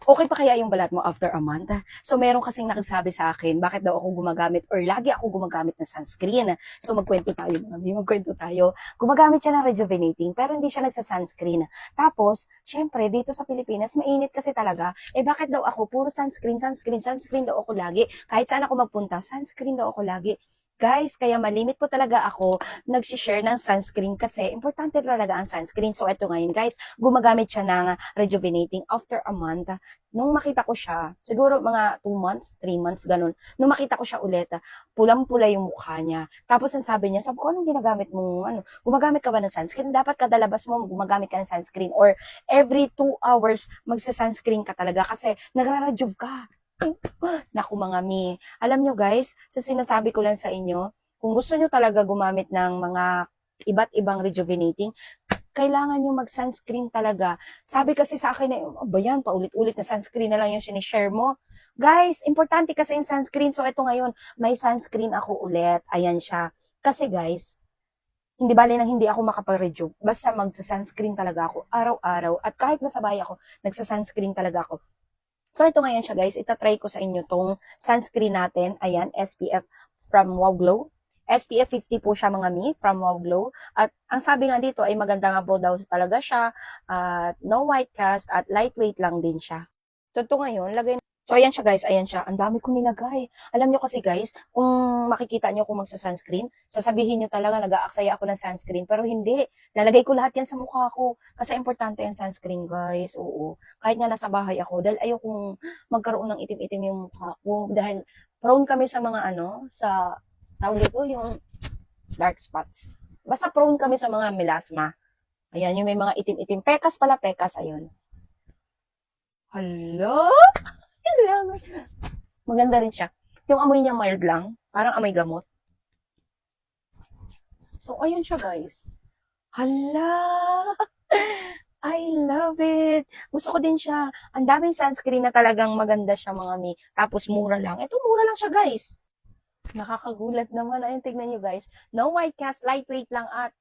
Okay pa kaya yung balat mo after a month? So, meron kasing nagsabi sa akin, bakit daw ako gumagamit or lagi ako gumagamit ng sunscreen. So, magkwento tayo, mami, magkwento tayo. Gumagamit siya ng rejuvenating, pero hindi siya nagsa-sunscreen. Tapos, syempre, dito sa Pilipinas, mainit kasi talaga. Eh, bakit daw ako? Puro sunscreen, sunscreen, sunscreen daw ako lagi. Kahit saan ako magpunta, sunscreen daw ako lagi. Guys, kaya malimit po talaga ako nag-share ng sunscreen kasi importante talaga ang sunscreen. So, ito ngayon, guys, gumagamit siya ng rejuvenating after a month. Nung makita ko siya, siguro mga 2 months, 3 months, ganun. Nung makita ko siya ulit, pulang-pula yung mukha niya. Tapos ang sabi ko, anong ginagamit mo? Ano, gumagamit ka ba ng sunscreen? Dapat kada labas mo, gumagamit ka ng sunscreen. Or every 2 hours, magsa-sunscreen ka talaga kasi nagra-rejuve ka. Naku mga mi. Alam nyo guys, sa sinasabi ko lang sa inyo, kung gusto nyo talaga gumamit ng mga iba't ibang rejuvenating, kailangan nyo mag-sunscreen talaga. Sabi kasi sa akin, ba yan, paulit-ulit na sunscreen na lang yung sinishare mo. Guys, importante kasi yung sunscreen. So, ito ngayon, may sunscreen ako ulit. Ayan siya. Kasi guys, hindi bali na hindi ako makapag-rejuve. Basta magsa-sunscreen talaga ako araw-araw. At kahit nasa bahay ako, nagsa-sunscreen talaga ako. So, ito ngayon siya guys. Itatry ko sa inyo tong sunscreen natin. Ayan, SPF from Wow Glow. SPF 50 po siya mga mi, from Wow Glow. At ang sabi nga dito ay maganda nga po daw talaga siya. At no white cast at lightweight lang din siya. So, ito ngayon, lagay. So, ayan siya guys, ayan siya. Ang dami ko nilagay. Alam nyo kasi guys, kung makikita nyo kung magsa-sunscreen, sasabihin nyo talaga nag-aaksaya ako ng sunscreen. Pero hindi. Lalagay ko lahat yan sa mukha ko. Kasi importante yung sunscreen guys. Oo. Kahit nga nasa bahay ako. Dahil ayokong magkaroon ng itim-itim yung mukha ko. Dahil prone kami sa mga sa tawag dito, yung dark spots. Basta prone kami sa mga melasma. Ayan, yung may mga itim-itim. Pekas pala, pekas. Ayun. Hello? Hello? Maganda rin siya. Yung amoy niya mild lang. Parang amoy gamot. So, ayun siya, guys. Hala! I love it. Gusto ko din siya. Ang daming sunscreen na talagang maganda siya, mga mi. Tapos, mura lang. Ito, mura lang siya, guys. Nakakagulat naman. Ayun, tignan nyo, guys. No white cast, lightweight lang at,